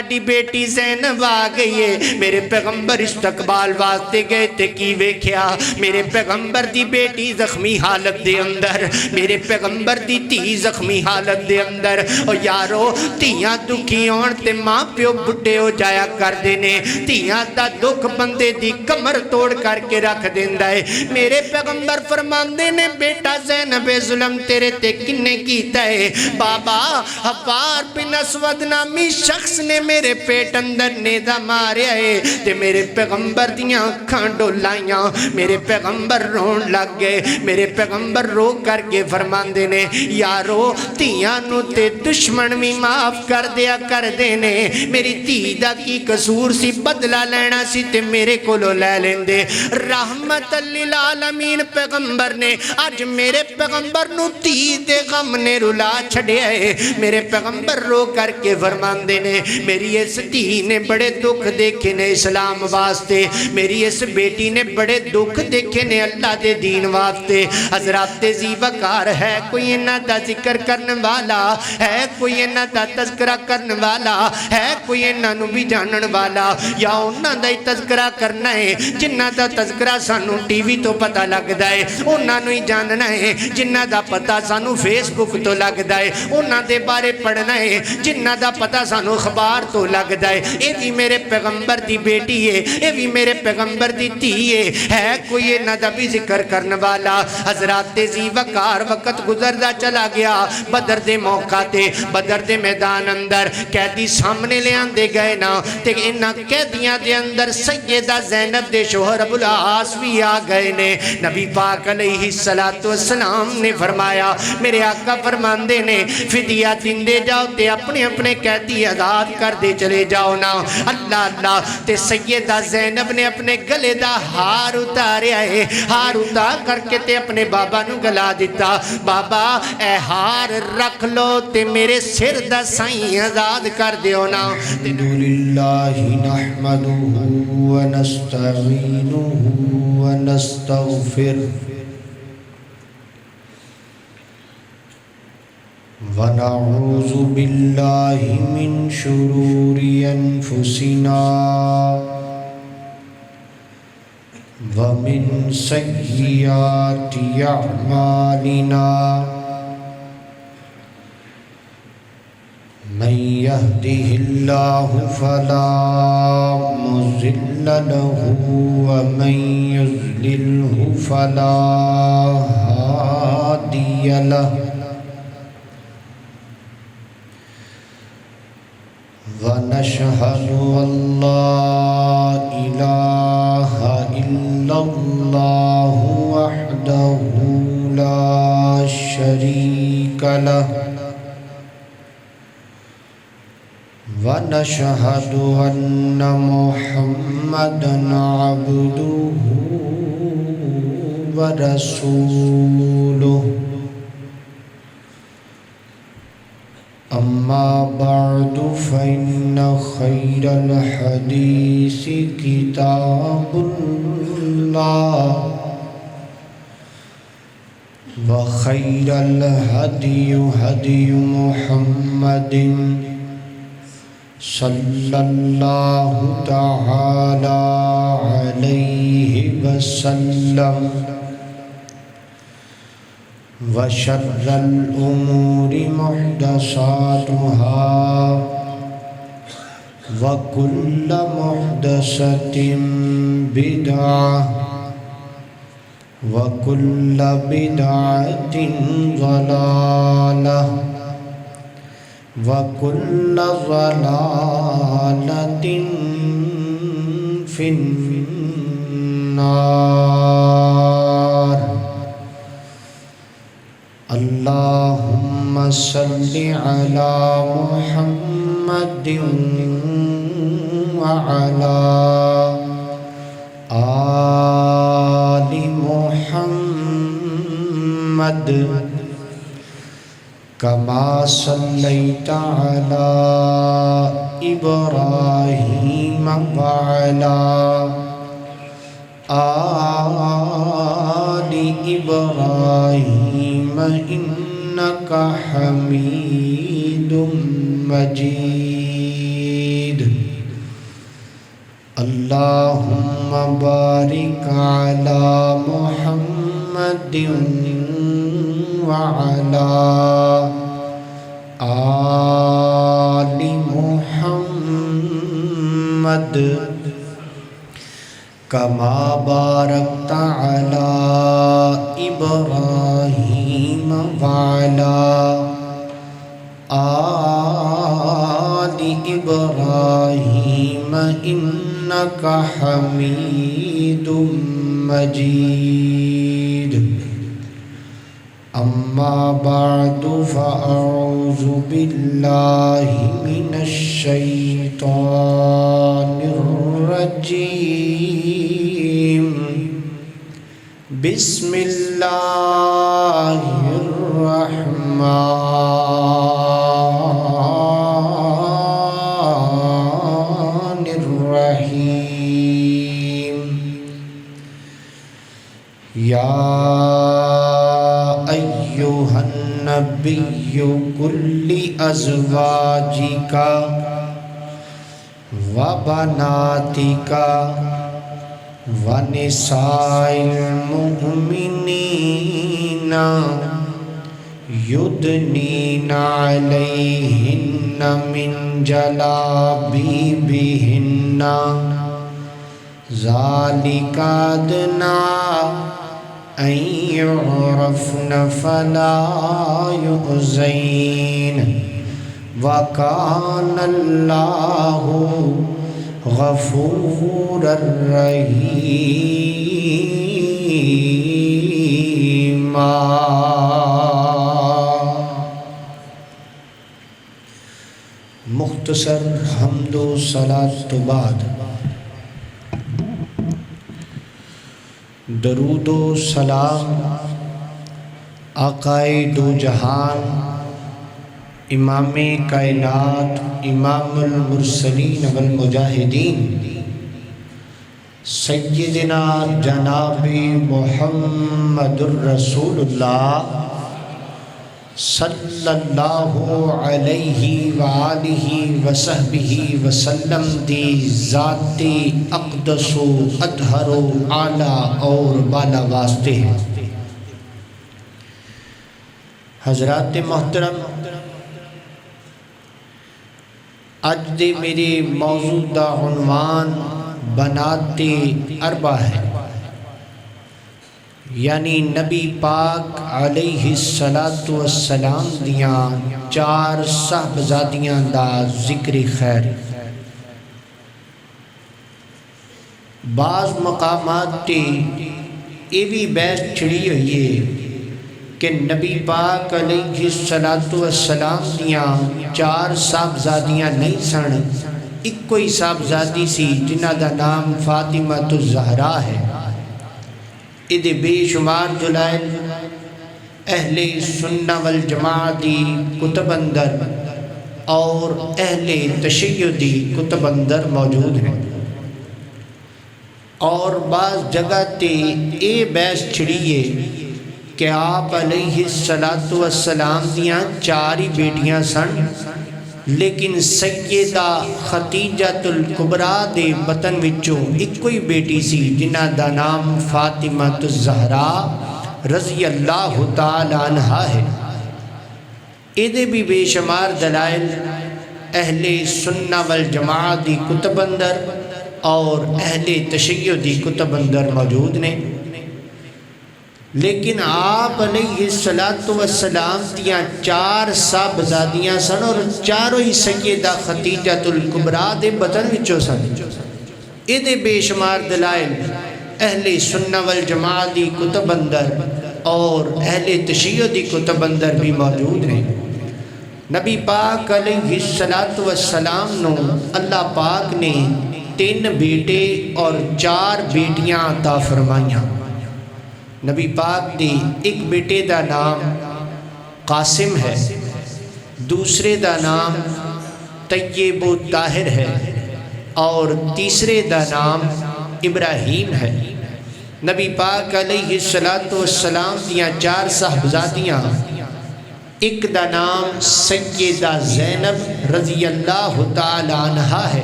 تہاڈی بیٹی زینب آ گئی ہے۔ میرے پیغمبر استقبال واسطے گئے تے کی ویکھیا، میرے پیغمبر دی بیٹی زخمی حالت دے اندر، میرے پیغمبر دی تھی زخمی حالت دے اندر۔ او یارو تیاں دکھی ہون تے ماں پیو بڈھے ہو جایا کر دینے، تیاں دا دکھ بندے دی کمر توڑ کر کے رکھ دیندا ہے۔ میرے پیغمبر فرماندے نے بیٹا زینب ظلم تیرے تے کنے کیتا ہے؟ بابا حفار بن اسود نامی شخص نے میرے پیٹ اندر نیدہ ماریا ہے تے میرے پیغمبر دیاں اکھاں ڈولائیاں، میرے پیغمبر رون لگ گئے۔ میرے پیغمبر رو کر کے فرماندے نے یارو تیاں نو تے دشمن بھی معاف کر دیا کر دینے، میری تیدہ کی قصور سی بدلہ لینا سی تے میرے کولو لے لیندے۔ رحمت للعالمین پیغمبر نے آج میرے پیغمبر نو تیدے غم نے رلا چھڑے آئے۔ میرے پیغمبر رو کر کے فرماندے نے میری اس تھی نے بڑے دکھ دیکھے نے اسلام واسطے، میری اس بیٹی نے بڑے دکھ دیکھے نے اللہ دے دین واسطے۔ حضرات ذی وقار ہے کوئی انہاں دا ذکر کرنے والا، ہے کوئی انہاں دا تذکرہ کرنے والا، ہے کوئی انہاں نو بھی جانن والا، یا انہاں دا ہی تذکرہ کرنا ہے جنہاں دا تذکرہ سانو ٹی وی تو پتہ لگدا ہے، انہاں نو ہی جاننا ہے جنہاں دا پتہ سانو فیس بک تو لگدا ہے، انہاں دے بارے پڑھنا ہے جنہاں دا پتہ سانو خبار تو لگدا ہے۔ اے بھی میرے پیغمبر دی بیٹی ہے، اے بھی میرے پیغمبر دی تھی ہے کوئی انہاں دا بھی ذکر کرنے والا۔ حضرات ذی وقار وقت گزردا چلا گیا، بدر دے موقع تے بدر دے میدان اندر قیدی سامنے لے آندے گئے نا تے انہاں قیدیاں دے اندر سیدہ زینب دے شوہر ابو العاص بھی آ گئے نے۔ نبی پاک علیہ السلام نے فرمایا، میرے آقا فرماندے نے فدیہ دیندے جاؤ تے اپنے اپنے قیدی آزاد کر دے چلے جاؤ نا۔ اللہ اللہ تے سیدہ زینب نے اپنے گلے دا ہار اتاریا ہے، ہار اتار کر کے تے اپنے بابا نو گلا دیتا، بابا اے ہار رکھ لو تے میرے سر دا سائیں آزاد کر دیو نا۔ الحمدللہ نحمدہ ونستعینہ ونستغفر ونعوذ باللہ من شرور انفسنا ومن سیئات اعمالنا من يهده الله فلا مضل له ومن يضلله فلا هادي له ونشهد أن لا إله إلا الله وحده لا شريك له ونشهد أن محمدًا عبده ورسوله أما بعد فإن خير الحديث كتاب الله وخير الهدي هدي محمد صلى الله تعالى عليه وسلم وشر الأمور محدثاتها وكل محدثة بدعة وكل بدعة ضلالة وكل ضلالة في النار اللهم صل على محمد وعلى آل محمد كما صليت على إبراهيم وعلى آل إبراهيم إنك حميد مجيد اللہم بارک علی محمد وعلی آل محمد کما بارکت علی ابراہیم وعلی آل ابراہیم انک حمید مجید اما بعد فاعوذ باللہ من الشیطان الرجیم بسم اللہ الرحمن الرحیم یا ایہا النبی قل لأزواجک وبناتک ونساء المؤمنین یدنین علیہن من جلابیبہن ذالک ادنیٰ ان يعرفن فلا يؤذين وكان الله غفورا رحيما مختصر حمد و صلاۃ تو بعد درود و سلام آقائے دو جہان امام کائنات امام المرسلین والمجاہدین سیدنا جناب محمد الرسول اللہ صلی اللہ علیہ وآلہ وصحبہ وسلم دی ذات اقدس و اطہر و اعلیٰ اور بالا واسطے ہیں۔ حضرات محترم، اج دے میرے موضوع دا عنوان بنات اربع ہے، یعنی نبی پاک علیہ السلام دیاں چار صاحبزادیاں دا ذکر خیر۔ بعض مقامات تے یہ بھی بحث چھڑی ہوئی ہے کہ نبی پاک علیہ السلام دیاں چار صاحبزادیاں نہیں سن، ایک کوئی صاحبزادی سی جنہ دا نام فاطمہ الزہرا ہے۔ ادھے بے شمار دلائل اہل سنہ والجماع دی کتب اندر اور اہل تشیع دی کتب اندر موجود ہیں، اور بعض جگہ تے اے بحث چھڑیے کہ آپ علیہ السلام دیاں چار ہی بیٹیاں سن، لیکن سیدہ خدیجۃ الکبریٰ دے بطن وچوں ایک کوئی بیٹی سی جنہ دا نام فاطمہ الزہرا رضی اللہ تعالی عنہا ہے۔ ایدے بھی بے شمار دلائل اہل سنہ والجماع دی کتب اندر اور اہل تشیع دی کتب اندر موجود نے، لیکن آپ علیہ السلام دیاں چار صاحبزادیاں سن اور چاروں ہی سیدہ خدیجۃ الکبریٰ دے بطن وچوں سن۔ ایدے بے شمار دلائل اہل سنہ والجماع دی کتب اندر اور اہل تشیع دی کتب اندر بھی موجود ہیں۔ نبی پاک علیہ السلام نو اللہ پاک نے 3 بیٹے اور 4 بیٹیاں عطا فرمائیاں۔ نبی پاک دی ایک بیٹے دا نام قاسم ہے، دوسرے دا نام طیب و طاہر ہے، اور تیسرے دا نام ابراہیم ہے۔ نبی پاک علیہ السلام دیاں 4 صاحبزادیاں، ایک دا نام سیدہ زینب رضی اللہ تعالی عنہا ہے،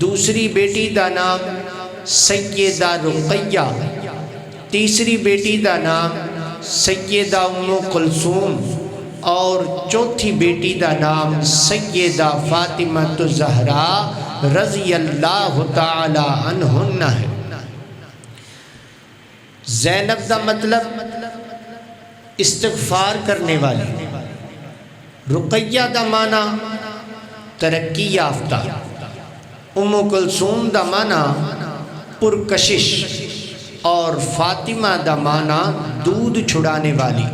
دوسری بیٹی دا نام سیدہ رقیہ، تیسری بیٹی دا نام سیدہ ام کلثوم، اور چوتھی بیٹی دا نام سیدہ فاطمہ الزہراء رضی اللہ تعالی عنہن ہے۔ زینب دا مطلب استغفار کرنے والی، رقیہ دا معنی ترقی یافتہ، ام کلثوم دا معنی پرکشش، اور فاطمہ دا معنی دودھ چھڑانے والی۔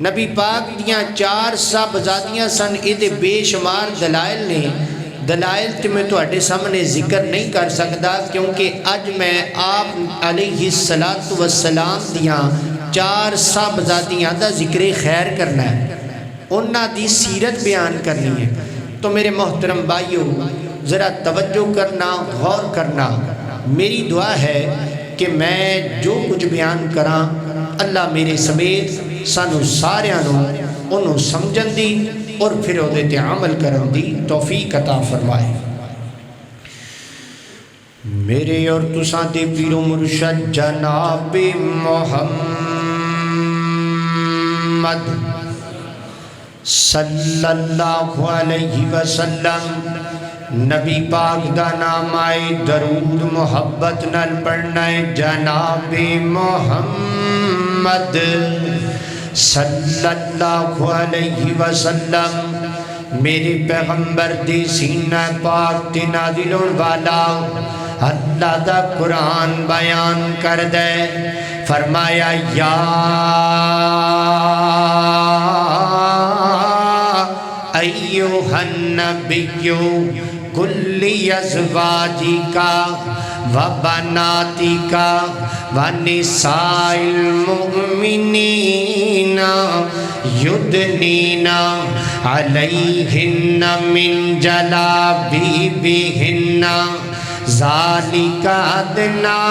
نبی پاک دیاں 4 صاحبزادیاں سن، یہ بے شمار دلائل نے، دلائل تے میں تواڈے سامنے ذکر نہیں کر سکتا کیونکہ اج میں آپ علیہ السلام دیاں 4 صاحبزادیاں دا ذکر خیر کرنا ہے، انہاں دی سیرت بیان کرنی ہے۔ تو میرے محترم بھائیو ذرا توجہ کرنا، غور کرنا۔ میری دعا ہے کہ میں جو کچھ بیان کراں اللہ میرے سمیت سانو ساریاں نوں انہوں سمجھن دی اور پھر اودے تے عمل کرن دی توفیق عطا فرمائے۔ میرے اور تساں دے پیر و مرشد جناب محمد صلی اللہ علیہ وسلم نبی پاک دا نام آئے درود محبت نال پڑھنا ہے جناب محمد صلی اللہ علیہ وسلم میرے پیغمبر دی سینہ پاک تے نازل ہون والا اللہ دا قرآن بیان کر دے، فرمایا یا ایوہ النبی کلی ازواجکا و بناتکا و نساء المؤمنین یدنین علیہن من جلابیبہن ذالک ادنا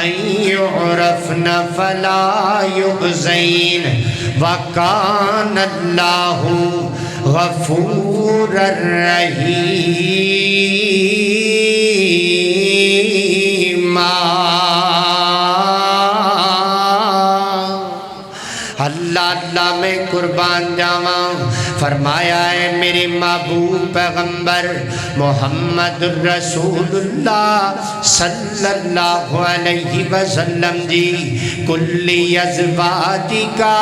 ان یعرفن فلا یؤذین وکان اللہ غفور الرحیم۔ اللہ میں قربان جاواں، فرمایا ہے میرے محبوب پیغمبر محمد رسول اللہ صلی اللہ علیہ وسلم جی کلی ازواجکا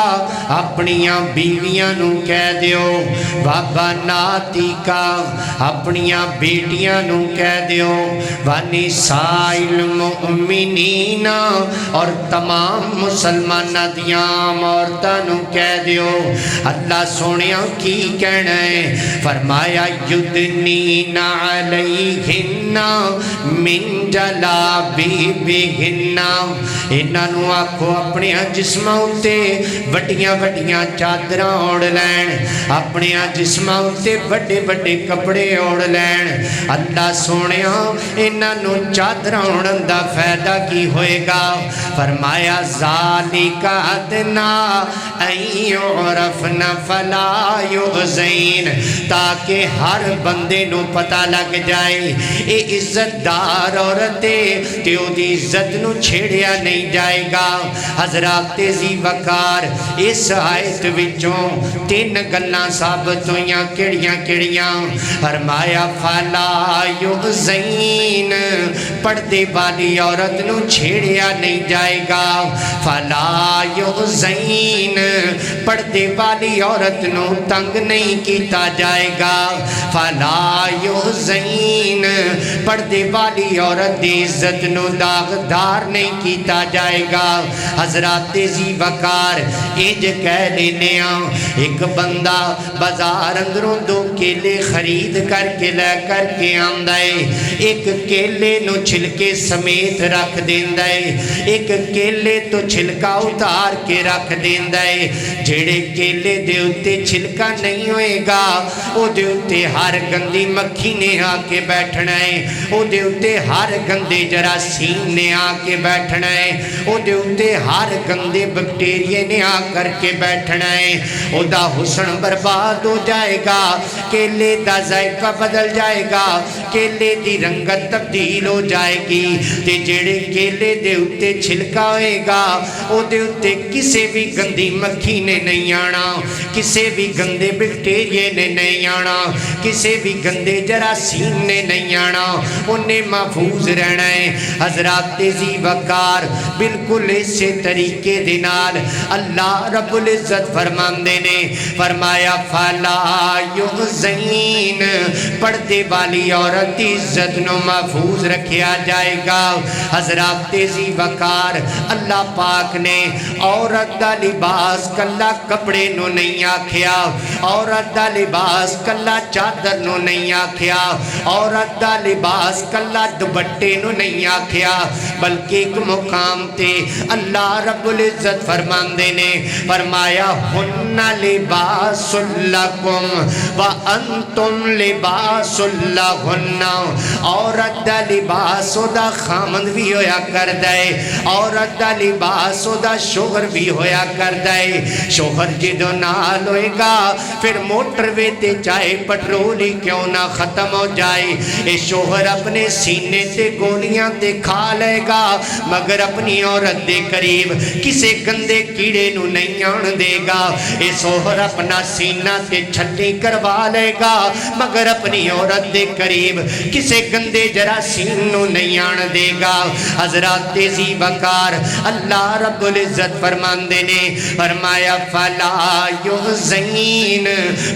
اپنیاں بیویاں نو کہہ دیو، و بناتکا اپنیاں بیٹیاں نو کہہ دیو، و نساء المؤمنین اور تمام مسلمانہ دیاں عورتاں نو کہہ دیو۔ اللہ سونیاں کی کہنا ہے، فرمایا یدنین علیہن من جلابیبہن، انہاں نو آکھو اپنے جسماں اُتے وڈیاں وڈیاں چادراں اوڑھ لین، اپنے جسماں اُتے وڈے وڈے کپڑے اوڑھ لین۔ اللہ سونیاں انہاں نو چادراں اوڑھن دا فائدہ کی ہوئے گا؟ فرمایا ذالک ادنا ان یعرفن فلا یؤذین، تاکہ ہر بندے نو پتہ لگ جائے اے عزت دار عورت ہے تے او دی عزت نو چھیڑیا نہیں جائے گا۔ حضرات ذی وقار اس آیت وچوں 3 گلاں ثابت ہوئیاں، کیڑیاں کیڑیاں؟ فرمایا فلا یؤذین، پردے والی عورت نو چھیڑیا نہیں جائے گا۔ فلا یؤذین، پردے والی عورت نو تنگ نہیں کیتا جائے گا۔ فلا یؤذین، پردے والی عورت دی عزت نو داغدار نہیں کیتا جائے گا۔ حضرات ذی وقار انج کہہ لینے ہاں، ایک بندہ بازار اندروں 2 کیلے خرید کر کے لے کر کے آندا ہے، ایک کیلے نو چھلکے سمیت رکھ دیندا ہے، ایک کیلے تو چھلکا اتار کے رکھ دیندا ہے۔ جڑے کیلے دے اُتے چھلکا نہیں ہوئے گا او دے اُتے ہر گندی مکھی مکھی نے آ کے بیٹھنا ہے او دے اتے ہر گندے جراثیم نے آ کے بیٹھنا ہے او دے اتے ہر گندے بیکٹیریے نے آ کر کے بیٹھنا ہے او دا حسن برباد ہو جائے گا کیلے دا ذائقہ بدل جائے گا کیلے دی رنگت تبدیل ہو جائے گی تے جڑے کیلے دے اتے چھلکا ہوئے گا او دے اتے کسے بھی گندی مکھی نے نہیں آنا کسے بھی گندے بیکٹیریے نے نہیں آنا کسے بھی گندے جراثیم نے نہیں آنا انہیں محفوظ رہنا ہے حضرات ذی وقار بالکل اسی طریقے دے نال اللہ رب العزت فرماندے نے فرمایا فلا یحزین پردے والی عورت عزت نو محفوظ رکھیا جائے گا حضرات ذی وقار اللہ پاک نے عورت دا لباس کلا کپڑے نو نہیں آکھیا عورت دا لباس کلا چادر نو نہیں آکھیا عورت دا لباس کلا دوپٹے نو نہیں آکھیا بلکہ ایک مقام تے اللہ رب العزت فرماندے نے فرمایا ہن لباس لکم وانتم لباس لہن عورت دا لباس دا خامند بھی ہویا کردا ہے عورت دا لباس دا شوہر بھی ہویا کردا ہے شوہر جدو نال ہوئے گا پھر موٹر وے تے چاہے پٹرول ہی کیوں نہ ختم ہو جائے اے شوہر اپنے سینے تے گولیاں تے کھا لے گا مگر اپنی عورت دے قریب کسے گندے کیڑے نو نہیں آن دے گا اے شوہر اپنا سینہ تے چھٹی کروا لے گا مگر اپنی عورت دے قریب کسے گندے جراثیم نو نہیں آن دے گا حضرات ذی وقار اللہ رب العزت فرماندے نے فرمایا فلا یحزین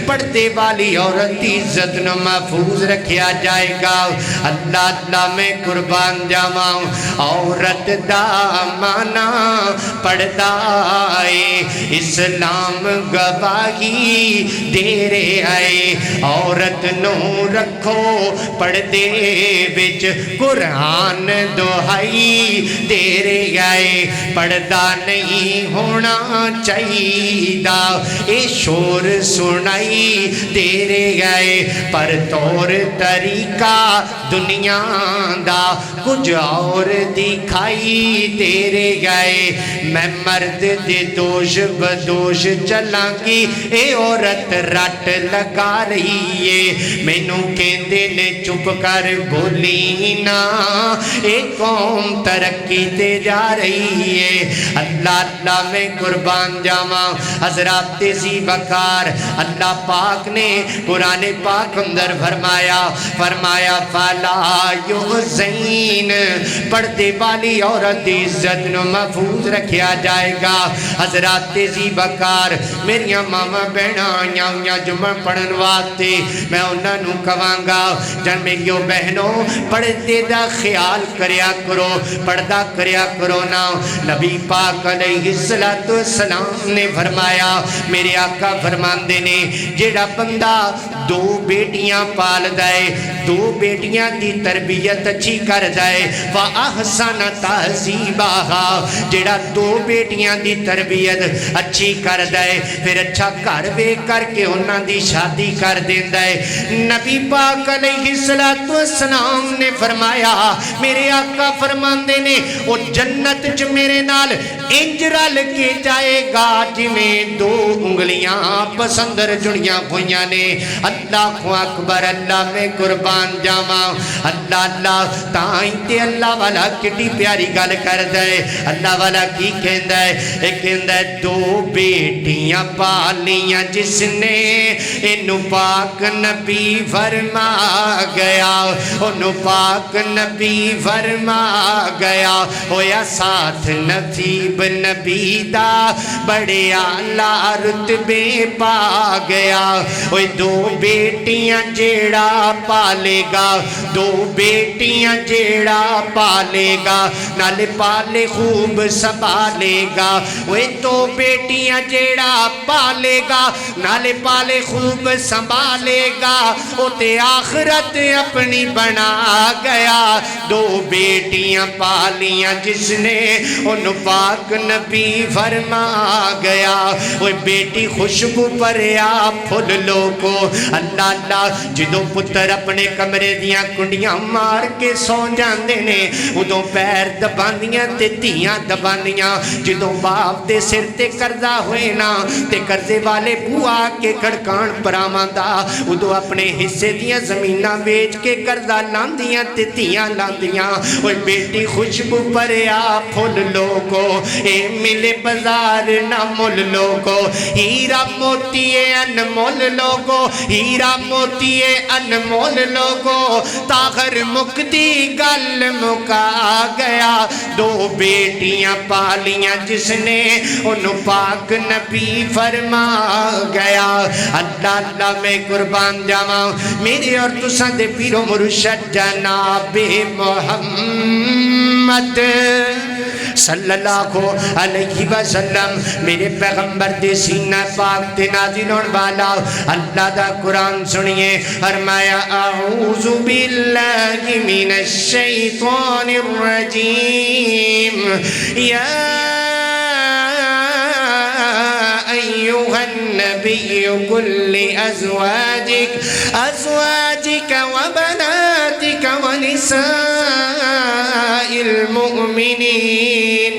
پردے والی عورت عزت نو محفوظ رکھیا جائے گا اللہ اللہ میں قربان جاواں عورت دا مانا پردہ ہے اسلام گواہی دے رہے آئے عورت نو رکھو پردے وچ قرآن دہائی دے رہے آئے پردہ نہیں ہونا چاہیے اے شور سنائی دے رہے آئے پر طور طریقہ دنیا دا کچھ اور دکھائی دے رہے آئے میں مرد دے دوش بدوش چلاں گی اے عورت رٹ لگا رہی ہے مینوں کہندے نے چپ کر بولی نا اے قوم ترقی تے جا رہی ہے اللہ اللہ میں قربان جاواں حضرات ذی وقار اللہ پاک نے قرآن پاک اندر فرمایا فلا یحزین پردے والی عورت عزت نو محفوظ رکھیا جائے گا حضرات ذی وقار میریاں ماما بہناں آئیاں ہویاں جمعہ پڑھن واسطے میں انہاں نو کہاں گا جن میریو بہنوں پردے دا خیال کریا کرو پردہ کریا کرو نا نبی پاک علیہ السلام نے فرمایا میرے آقا فرماندے نے جیڑا بندہ دو بیٹیاں پال دائے دو بیٹیاں دی تربیت اچھی کر دائے وَأَحْسَنَ تَحْزِيبَهَا جیڑا دو بیٹیاں دی تربیت اچھی کر دائے پھر اچھا گھر بے کر کے انہاں دی شادی کر دین دائے نبی پاک علیہ السلام نے فرمایا میرے آقا فرماندے نے وہ جنت چ میرے نال انج رل کے جائے گا جی میں دو انگلیاں پسندر جڑیاں ہویاں نے اللہ اکبر اللہ میں قربان جاواں اللہ اللہ تائیں تے اللہ والا کتنی پیاری گل کر دے اللہ والا کی کہندا ہے اے کہندا ہے دو بیٹیاں پالیاں جس نے اینو پاک نبی فرما گیا انو پاک نبی فرما گیا ہویا ساتھ نصیب نبی دا بڑے اعلیٰ رتبے پا گیا اوہ دو بیٹیاں جیڑا پالے گا دو بیٹیاں جیڑا پالے گا نالے پالے خوب سنبھالے گا اوہ دو بیٹیاں جیڑا پالے گا نالے پالے خوب سنبھالے گا او تے آخرت اپنی بنا گیا دو بیٹیاں پالیاں جس نے ان پاک نبی فرما گیا وہ بیٹی خوشبو پریا پھول لوگو اللہ اللہ جدو جدوں پتر اپنے کمرے دیاں کنڈیاں مار کے سو جاندے نے ادوں پیر دباندیاں تے دھیاں دباندیاں جدوں باپ دے سر تے قرضہ ہوئے نا تے قرضے والے بوا کے کھڑکان پراماندا ادوں اپنے حصے دیاں زمیناں بیچ کے قرضہ لاندیاں تے دھیاں لاندیاں اوے بیٹی خوشبو پریا پھول لوگو اے ملے بازار نہ مول لوگو ہیرا موتی انمول لوگو ہیرا موتی انمول لوگو تاخر مکتی گل مکا گیا دو بیٹیاں پالیاں جس نے انہوں پاک نبی فرما گیا اللہ اللہ میں قربان جاواں میرے اور تساں دے پیرو مرشد جناب محمد صلی اللہ علیہ وسلم میرے پیغمبر دے سینہ پاک تے نازل ہون والا اللہ دا قرآن سنیے فرمایا اعوذ باللہ من الشیطان الرجیم یا أيها النبي قل لأزواجك وبناتك ونساء المؤمنين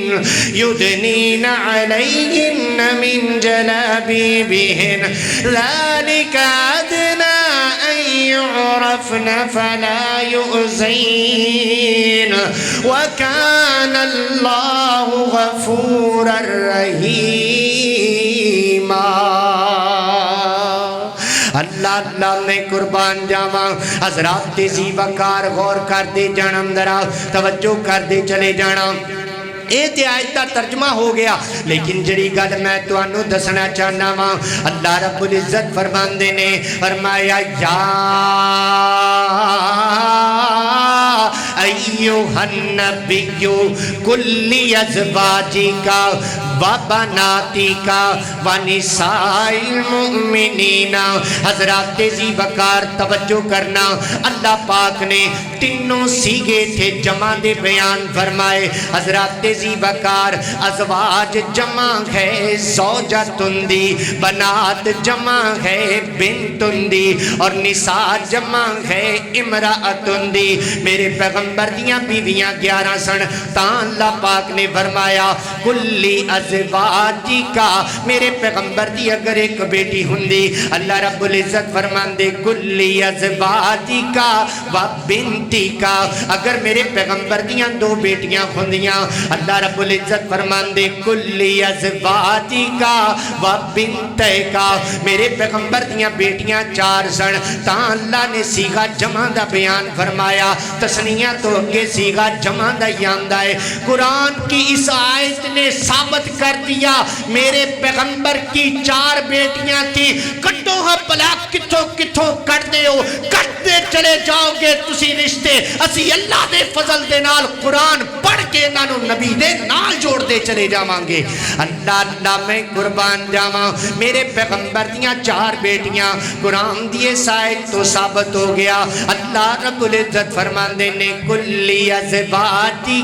يدنين عليهن من جلابيبهن ذلك أدنى أن يعرفن فلا يؤذين وكان الله غفورا رحيما اللہ اللہ میں قربان جاواں حضرات تیزی وقار غور کر دے جانا اندرا توجہ کر دے چلے جانا اے تے آیت دا ترجمہ ہو گیا لیکن جڑی گل میں تانوں دسنا چاہنا وا اللہ رب العزت فرماندے نے فرمایا یا ایھا النبی قل لازواجک وبناتک ونساء المؤمنین حضرات تیزی وقار توجہ کرنا اللہ پاک نے تینوں سیگے تھے جمع دے بیان فرمائے حضرات تیزی وقار ازواج جمع ہے زوجتن دی بنات جمع ہے بنتن دی اور نساء جمع ہے امرأتن دی میرے پیغمبر دیاں بیویاں 11 سن تاں اللہ پاک نے فرمایا کلی ازواجی کا میرے پیغمبر دی اگر ایک بیٹی ہندی اللہ رب العزت فرمان دے کلی ازواجی کا و بنتی کا اگر میرے پیغمبر دیاں 2 بیٹیاں ہندیاں اللہ رب العزت فرمان دے کلی ازواجی کا و بنتے کا میرے پیغمبر دیاں بیٹیاں 4 سن تاں اللہ نے سیغہ جمع دا بیان فرمایا تسنیہ تو کہ سیغہ جمع دا یاندہ ہے قرآن کی اس آیت نے ثابت کر دیا میرے پیغمبر کی 4 بیٹیاں تھی کٹو ہاں پلا کتھو کتھو کر دے ہو کرتے چلے جاؤ گے تسی رشتے اسی اللہ دے فضل دے نال قرآن پڑھ کے نانو نبی دے نال جوڑ دے چلے جاواں گے اللہ اللہ میں قربان جاواں میرے پیغمبر دیاں 4 بیٹیاں قرآن دیے سائد تو ثابت ہو گیا اللہ رب العزت فرمان دینے کلی ازواجی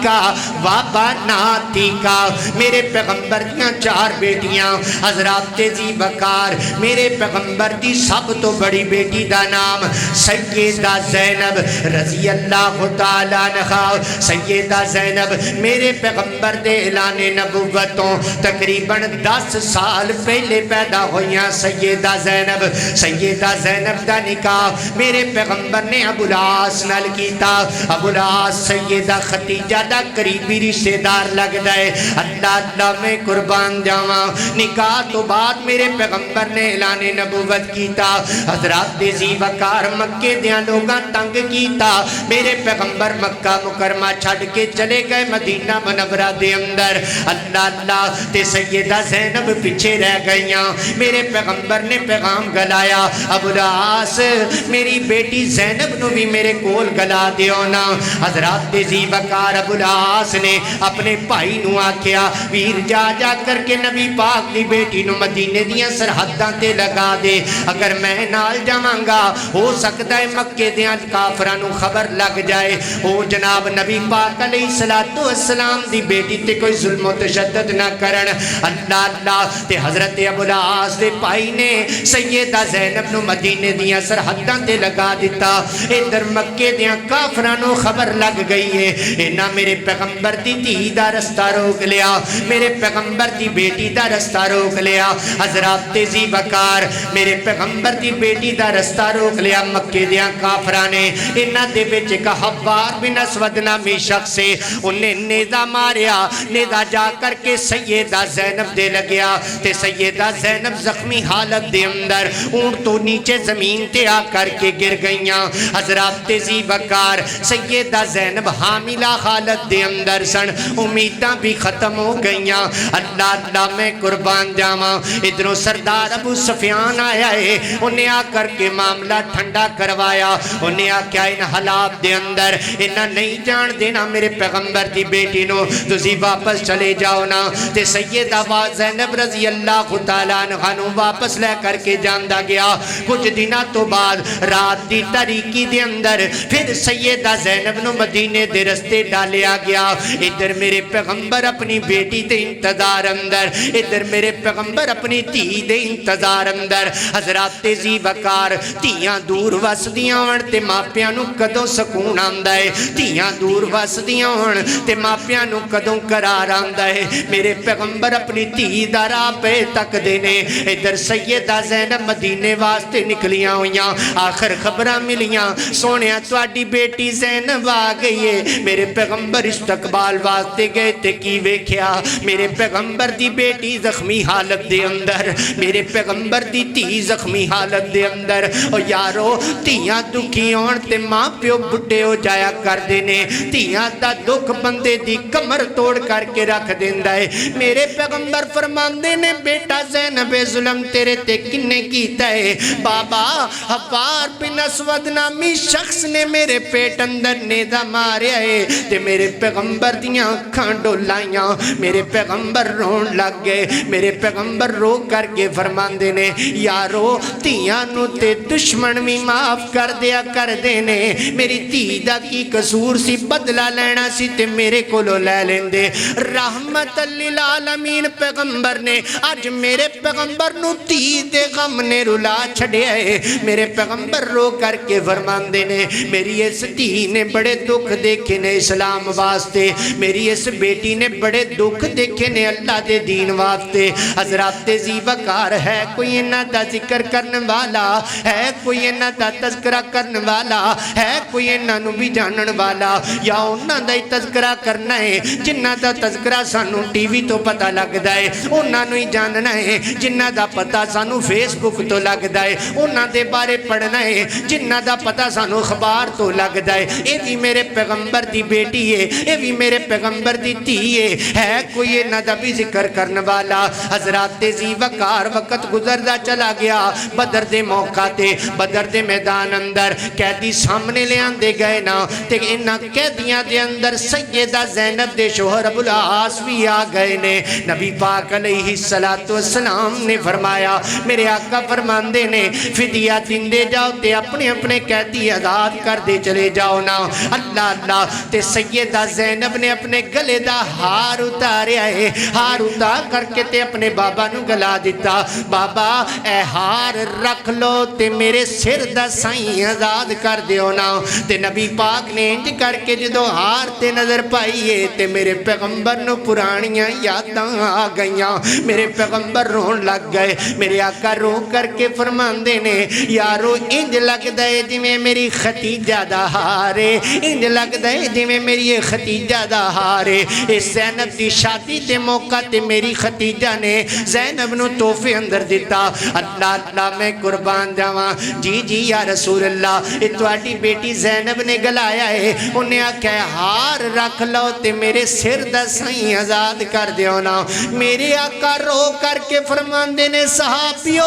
کا وبناتی کا میرے پیغمبر دیاں 4 بیٹیاں حضرات تیزی وقار میرے پیغمبر دی سب تو بڑی بیٹی دا نام سیدہ زینب رضی اللہ تعالیٰ عنہا سیدہ زینب میرے پیغمبر دے اعلان نبوتوں تقریباً 10 سال پہلے پیدا ہویاں سیدہ زینب دا نکاح میرے پیغمبر نے ابو العاص نال کیتا ابو العاص سیدہ خدیجہ دا قریبی رشتہ دار لگ دائے اللہ اللہ میں قربان جاواں نکاح تو بعد میرے پیغمبر نے اعلان نبوت کیتا حضرات تیزی وقار مکے دیاں لوگاں تنگ کیتا میرے پیغمبر مکہ مکرمہ چھڑ کے چلے گئے مدینہ منورہ دے اندر اللہ اللہ تے سیدہ زینب پیچھے رہ گئیاں میرے پیغمبر نے پیغام گلایا ابو العاص میری بیٹی زینب نو بھی میرے کول گلا دیو نا حضرات تیزی وقار ابو العاص نے اپنے بھائی نو آکھیا ویر جا جا کر کے نبی پاک دی بیٹی نو مدینے دیاں سرحداں تے لگا دے اگر میں نال جاواں گا ہو سکتا ہے مکے دیاں کافراں نو خبر لگ لگ جائے او جناب نبی پاک علیہ السلام دی بیٹی تے کوئی ظلم و تشدد نہ کرن اللہ اللہ تے حضرت ابو العاص دے پائی نے سیدہ زینب نو مدینے دیاں سرحداں تے لگا دیتا ادھر مکے دیاں کافرانو خبر لگ گئی ہے انہاں میرے پیغمبر دی دھی دا رستہ روک لیا میرے پیغمبر دی بیٹی دا رستہ روک لیا حضرات تیزی بکار میرے پیغمبر دی بیٹی دا رستہ روک لیا مکے دیاں کافرانے انہاں دے وچ ایک حبار بن اسود نامی شخص سے انہیں نیزہ ماریا نیزہ جا کر کے سیدہ زینب دے لگیا تے سیدہ زینب زخمی حالت دے اندر اونٹ تو نیچے زمین تے آ کر کے گر گئیاں حضرات تیزی بکار سیدہ زینب حاملہ حالت دے اندر سن امیداں بھی ختم ہو گئیاں اللہ اللہ میں قربان جاواں ادھروں سردار ابو سفیان آیا ہے انہیں آ کر کے معاملہ ٹھنڈا کروایا انہیں آ کیا ان حالات دے اندر انہاں نہیں جان دینا میرے پیغمبر دی بیٹی نو تسی واپس چلے جاؤ نا تے سیدہ زینب رضی اللہ تعالیٰ عنہ نو واپس لے کر کے جاندہ گیا کچھ دنہ تو بعد رات دی تاریکی دے اندر پھر سیدہ زینب نو مدینے دے رستے ڈالیا گیا ادھر میرے پیغمبر اپنی بیٹی دے انتظار اندر ادھر میرے پیغمبر اپنی دھی دے انتظار اندر حضرات تیزی وقار دھیاں دور وسدیاں ہون تے ماپیاں نو کدوں سکون آندا ہے دھیاں دور وسدیاں ہون تے ماپیاں نو کدوں قرار آندا ہے میرے پیغمبر اپنی دھی دا راہ پہ تک دینے ادھر سیدہ زینب مدینے واسطے نکلیاں ہویاں آخر خبراں ملیاں سونیاں تواڈی بیٹی زینب آ گئی ہے میرے پیغمبر استقبال واسطے گئے تے کی ویکھیا میرے پیغمبر دی بیٹی زخمی حالت دے اندر میرے پیغمبر دی دھی زخمی حالت دے اندر او یارو دھیاں دکھی ہون تے ماں پیو بڈھے ہو جایا کر دینے دھیاں دا دکھ بندے دی کمر توڑ کر کے رکھ دیندا ہے میرے پیغمبر فرماندے نے بیٹا زینب ظلم تیرے تے کنے کیتا ہے بابا حبار بن اسود نامی شخص نے میرے پیٹ اندر نیزہ ماریا ہے تے میرے پیغمبر دیاں اکھاں ڈولائیاں میرے پیغمبر رون لگ گئے میرے پیغمبر رو کر کے فرماندے نے یارو دھیاں نو تے دشمن بھی معاف کر دیا کر دینے میری دھی دا کی قصور سی بدلہ لینا سی تے میرے کولو لے لیندے رحمت للعالمین پیغمبر نے آج میرے پیغمبر نو دھی دے غم نے رلا چھڑیا ہے میرے پیغمبر رو کر کے فرماندے نے میری اس دھی نے بڑے دکھ دیکھے نے اسلام واسطے میری اس بیٹی نے بڑے دکھ دیکھے نے اللہ دے دین واسطے حضرات زیبکار ہے کوئی انہاں دا ذکر کرنے والا ہے کوئی انہاں دا تذکرہ کرنے والا ہے کوئی انہاں نو بھی جانن والا یا انہاں دا تذکرہ کرنا ہے جنہاں دا تذکرہ سانو ٹی وی تو پتہ لگدا ہے انہاں نو ہی جاننا ہے جنہاں دا پتہ سانو فیس بک تو لگدا ہے انہاں دے بارے پڑھنا ہے جنہاں دا پتہ سانو خبار تو لگدا ہے اے بھی میرے پیغمبر دی بیٹی ہے اے بھی میرے پیغمبر دی دھی ہے کوئی انہاں دا بھی ذکر کرنے والا حضرات زی وقار وقت گزردا چلا گیا بدر دے موقع تے بدر دے میدان اندر قیدی سامنے لے آندے گئے نا تے انہاں قیدیاں دے اندر سیدہ زینب دے شوہر ابو العاص بھی آ گئے نے نبی پاک علیہ السلام نے فرمایا میرے آقا فرماندے نے فدیہ دیندے جاؤ تے اپنے اپنے قیدی آزاد کر دے چلے جاؤ نا اللہ اللہ تے سیدہ زینب نے اپنے گلے دا ہار اتاریا ہے ہار اتار کر کے تے اپنے بابا نو گلا دیتا بابا اے ہار رکھ لو تے میرے سر دا سائیں آزاد کر دیو نا تے نبی پاک نے انج کر کے جدو ہار تے نظر پائیے تے میرے پیغمبر نو پرانیاں یاداں آ گئیاں میرے پیغمبر رون لگ گئے میرے آقا رو کر کے فرماندے نے یارو انج لگ دے جی میں میری ختیجہ دا ہارے انج لگ دے جی میں میری ختیجہ دا ہارے اس زینب دی شادی تے موقع تے میری ختیجہ نے زینب نو تحفے اندر دیتا اللہ اللہ میں قربان جاواں جی جی یا رسول اللہ تواڈی بیٹی زینب نے گلایا ہے انہیں آکھا ہار رکھ لو تے میرے سر دا سائیں آزاد کر دیو نا میرے آقا رو کر کے فرماندے نے صحابیو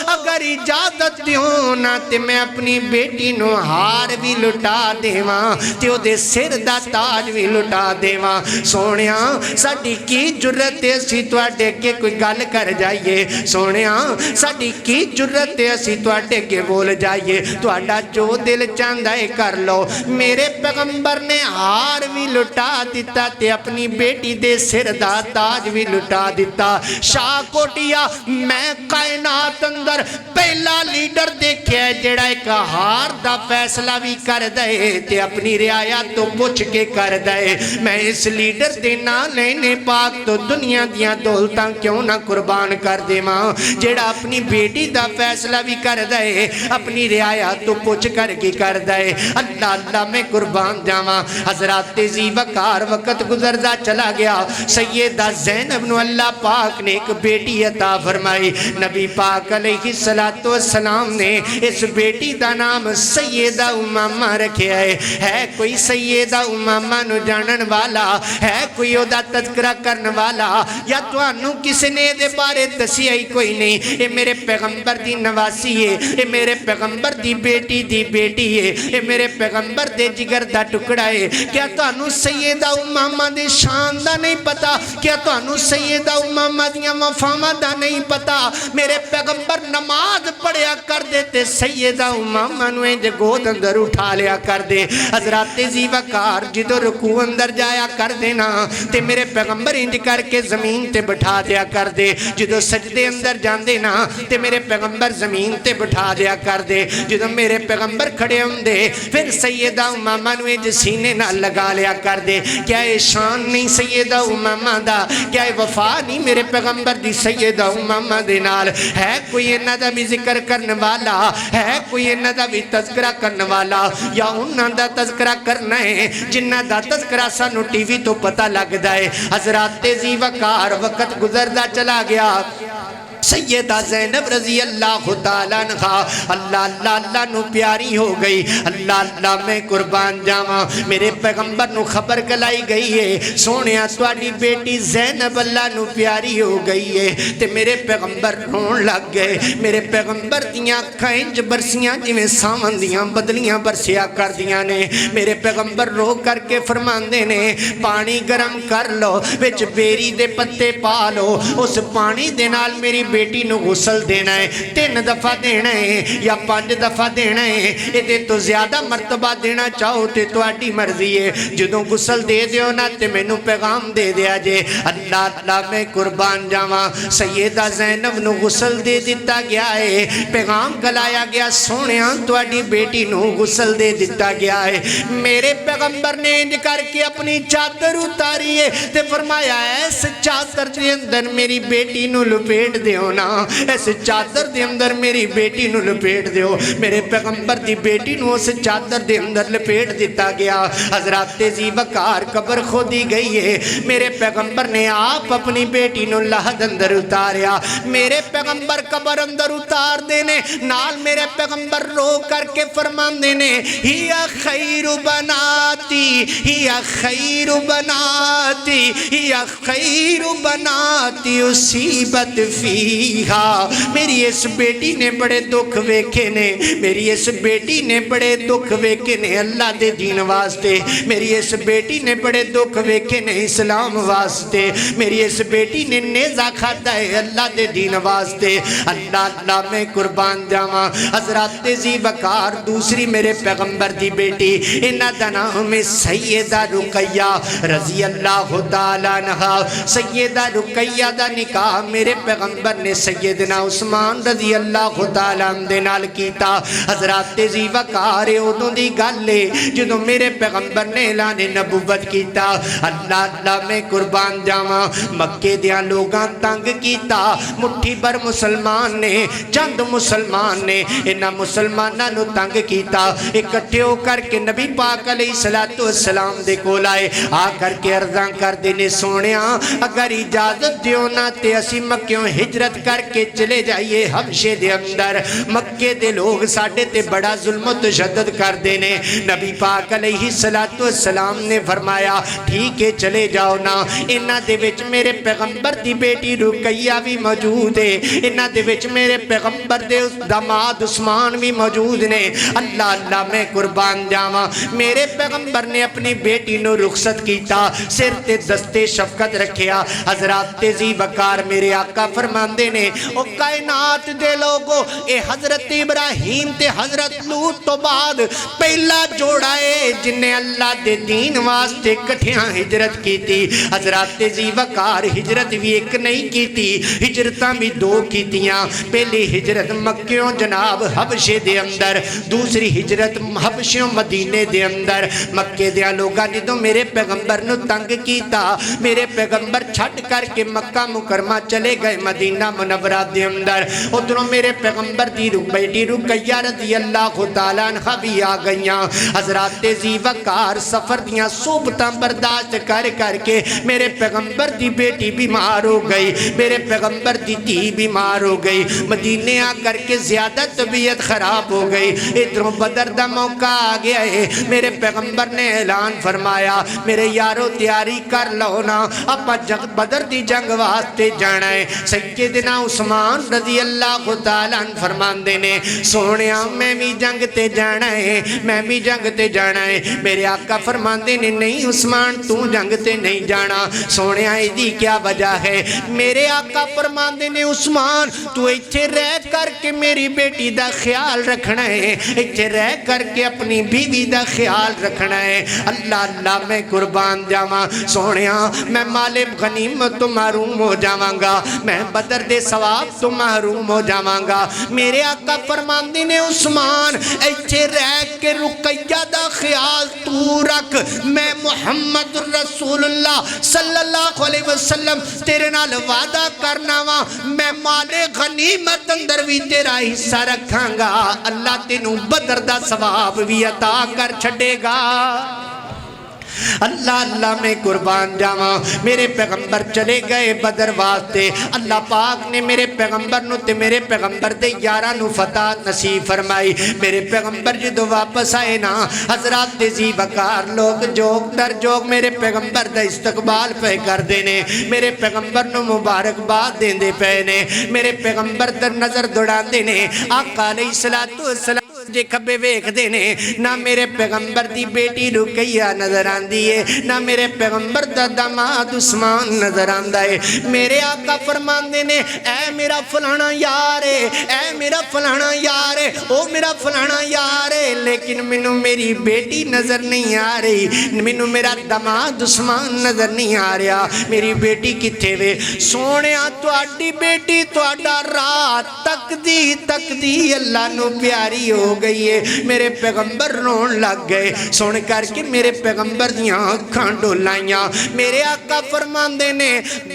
اگر اجازت دیو نا تے میں اپنی بیٹی نو ہار بھی لٹا دیواں تے او دے سر دا تاج بھی لٹا دیواں سونیاں ساڈی کی جرت ہے اسی تواڈے کے کوئی گل کر جائیے سونیاں ساڈی کی جرت ہے اسی تواڈے کے بول جائیے تواڈا جو دل چاہندا ہے کر لو میرے پیغمبر نے ہار بھی لٹا دیتا تے اپنی بیٹی دے سر دا تاج بھی لٹا دیتا شاہ کوٹیا میں کائنات اندر پہلا لیڈر دیکھیا ہے جڑا ایک ہار دا فیصلہ بھی کر دے تے اپنی رعایا تو پوچھ کے کر دے میں اس لیڈر دے لینے پاک تو دنیا دیاں دولتاں کیوں نہ قربان کر دے ماں جڑا اپنی بیٹی دا فیصلہ بھی کر دے اپنی رعایا تو پوچھ کر کے کر دے اللہ اللہ میں قربان جاواں حضرات زی وقار وقت گزردا چلا گیا سیدہ زینب نو اللہ پاک نے ایک بیٹی عطا فرمائی نبی پاک علیہ السلام نے اس بیٹی دا نام سیدہ امامہ رکھیا ہے کوئی سیدہ امامہ نو جانن والا ہے کوئی او دا تذکرہ کرن والا یا توانو کس نے دے بارے دسی آئی کوئی نہیں اے میرے پیغمبر دی نواسی ہے اے میرے پیغمبر دی بیٹی ہے اے میرے پیغمبر دے جگر دا ٹکڑا ہے کیا توانو سیدہ امامہ دے شان دا نہیں پتا کیا توانو سیدہ امامہ دیاں وفامہ دا نہیں پتا میرے پیغمبر نماز پڑھیا کر دیتے سیدہ امامہ نو انج گود اندر اٹھا لیا کر دے حضرات زی وقار جدو رکوع اندر جایا کر دینا تے میرے پیغمبر انج کر کے زمین تے بٹھا دیا کر دے جدو سجدے اندر جان دینا تے میرے پیغمبر زمین تے بٹھا دیا کر دے جدو میرے پیغمبر کھڑے ہوں دے پھر سیدہ امامہ نو انج سینے نہ لگا لیا کر دے کیا اے شان نہیں سیدہ امامہ دا کیا اے وفا نہیں میرے پیغمبر دی سیدہ امامہ دے نال ہے کوئی انہ دا بھی ذکر کرنے والا ہے کوئی انہ دا بھی تذکرہ کرنے والا یا انہ دا تذکرہ کرنا ہے جنہ دا تذکرہ سانو ٹی وی تو پتہ لگ دائے حضرات زی وقار وقت گزردہ چلا گیا سیدہ زینب رضی اللہ تعالیٰ عنہ اللہ اللہ اللہ نو پیاری ہو گئی اللہ اللہ میں قربان جاواں میرے پیغمبر نو خبر کلائی گئی ہے سونیا تواڈی بیٹی زینب اللہ نو پیاری ہو گئی ہے تے میرے پیغمبر رون لگ گئے میرے پیغمبر دیاں اکھاں انج برسیاں جویں ساون دیاں بدلیاں برسیا کر دیاں نے میرے پیغمبر رو کر کے فرماندے نے پانی گرم کر لو وچ بیری دے پتے پا لو اس پانی دے نال میری بیٹی نو غسل دینا ہے 3 دفعہ دینا ہے یا 5 دفعہ دینا ہے یہ تو زیادہ مرتبہ دینا چاہو تے تو آٹی مرضی ہے جدوں غسل دے دیو نا تے میں نو پیغام دے دیا جے اللہ اللہ میں قربان جاواں سیدہ زینب نو غسل دے دیتا گیا ہے پیغام کلایا گیا سونیاں تو آٹی بیٹی نو غسل دے دیتا گیا ہے میرے پیغمبر نے انج کر کے اپنی چادر اتاری ہے تے فرمایا ایس چادر دے اندر میری بیٹی نو لپیٹ دیو نا ایس چادر دے اندر میری بیٹی نو لپیٹ دیو میرے پیغمبر دی بیٹی نو اس چادر دے اندر لپیٹ دیتا گیا حضرات زی وقار قبر کھودی گئی ہے میرے پیغمبر نے آپ اپنی بیٹی نو لحد اندر اتاریا میرے پیغمبر قبر اندر اتار دینے نال میرے پیغمبر رو کر کے فرمان دینے ہی خیر بناتی ہی خیر بناتی ہی خیر بناتی اصیبت فیہا میری اس بیٹی نے بڑے دکھ ویکھے نے میری اس بیٹی نے بڑے دکھ ویکھے نے اللہ دے دین واسطے میری اس بیٹی نے بڑے دکھ ویکھے نے اسلام واسطے میری اس بیٹی نے نیزہ کھاتا ہے اللہ دے دین واسطے اللہ اللہ میں قربان جاواں حضرات زی وقار دوسری میرے پیغمبر دی بیٹی انہ دا نام سیدہ رقیہ رضی اللہ تعالیٰ عنہ سیدہ رقیہ دا نکاح میرے پیغمبر نے سیدنا عثمان رضی اللہ تعالیٰ عنہ نال کیتا حضرات زی وقار ادوں دی گل ہے جدوں میرے پیغمبر نے اعلان نبوت کیتا اللہ اللہ میں قربان جاواں مکے دیاں لوگاں تنگ کیتا مٹھی بھر مسلمان نے چند مسلمان نے انہاں مسلماناں نو تنگ کیتا اکٹھے ہو کر کے نبی پاک علیہ السلام دے کول آئے آ کر کے عرضاں کر دینے سونیاں اگر اجازت دیو نا تے اسی مکیوں ہجرت کر کے چلے جائیے حبشے دے اندر مکے دے لوگ ساڑھے تے بڑا ظلم و تشدد کر دینے نبی پاک علیہ السلام نے فرمایا ٹھیک ہے چلے جاؤ نا انہ دے وچ میرے پیغمبر دی بیٹی رقیہ بھی موجود ہے انہ دے وچ میرے پیغمبر دے داماد عثمان بھی موجود نے اللہ اللہ میں قربان جاواں میرے پیغمبر نے اپنی بیٹی نو رخصت کیتا سر تے دستے شفقت رکھیا حضرات زی وقار میرے آقا فرمان فرماندے نے او کائنات دے لوگو اے حضرت ابراہیم تے حضرت لوط تو بعد پہلا جوڑا ہے جن نے اللہ دے دین واسطے کٹھیاں ہجرت کی تھی حضرات ذی وقار ہجرت بھی ایک نہیں کی تھی ہجرتاں بھی دو کیتیاں پہلی ہجرت مکیوں جناب حبشے دے اندر دوسری ہجرت حبشیوں مدینے دے اندر مکے دیا لوگا جدوں میرے پیغمبر نو تنگ کیتا میرے پیغمبر چھٹ کر کے مکہ مکرمہ چلے گئے مدینہ منورہ دے اندر ادھروں میرے پیغمبر دی بیٹی رقیہ رضی اللہ تعالیٰ عنہ بھی آ گئیاں حضرات ذی وقار سفر دیاں صوبتاں برداشت کر کر کے میرے پیغمبر دی بیٹی بیمار ہو گئی میرے پیغمبر دی دھی بیمار ہو گئی مدینے آ کر کے زیادہ طبیعت خراب ہو گئی ادھروں بدر دا موقع آ گیا ہے میرے پیغمبر نے اعلان فرمایا میرے یارو تیاری کر لو نا اپا بدر دی جنگ واسطے جانا ہے سیدنا عثمان رضی اللہ تعالیٰ عنہ فرماندے نے سونیا میں بھی جنگ تے جانا ہے میں بھی جنگ تے جانا ہے میرے آقا فرماندے نے نہیں عثمان تو جنگ تے نہیں جانا سونیا ایدی کیا وجہ ہے میرے آقا فرماندے نے عثمان تو ایتھے رہ کر کے میری بیٹی دا خیال رکھنا ہے ایتھے رہ کر کے اپنی بیوی دا خیال رکھنا ہے اللہ اللہ میں قربان جاواں سونیا میں مال غنیمت تو محروم ہو جاواں گا میں بدر دے ثواب تو محروم ہو جاواں گا میرے آقا فرماندے نے عثمان ایتھے رہ کے رقیہ دا خیال تو رکھ میں محمد رسول اللہ صلی اللہ علیہ وسلم تیرے نال وعدہ کرنا وا میں مال غنیمت اندر بھی تیرا حصہ رکھاں گا اللہ تینوں بدر دا ثواب بھی عطا کر چھڑے گا اللہ اللہ میں قربان جاواں میرے پیغمبر چلے گئے بدر واسطے اللہ پاک نے میرے پیغمبر نو تے میرے پیغمبر دے یاراں نو فتح نصیب فرمائی میرے پیغمبر جدو واپس آئے نا حضرات ذی وقار لوگ جوگ در جوگ میرے پیغمبر دا استقبال پہ کر دینے میرے پیغمبر نو مبارکباد دین دے پہ نے میرے پیغمبر در نظر دوڑان دینے آقا علیہ السلام جے کھبے ویکھ دینے نہ میرے پیغمبر دی بیٹی رقیہ نظر آن دیئے نہ میرے پیغمبر دا داماد عثمان نظر آن دائے میرے آقا فرمان دینے اے میرا فلانا یارے اے میرا فلانا یارے او میرا فلانا یارے لیکن منو میری بیٹی نظر نہیں آ رہی منو میرا داماد عثمان نظر نہیں آ رہا میری بیٹی کتھے وے سونیا تو آڈی بیٹی تو آڈا رات تک دی اللہ نو پیاری ہو گئی ہے میرے پیغمبر رون لگ گئے سن کر کے میرے پیغمبر دیاں آنکھاں ڈولائیاں میرے آقا فرماندے نے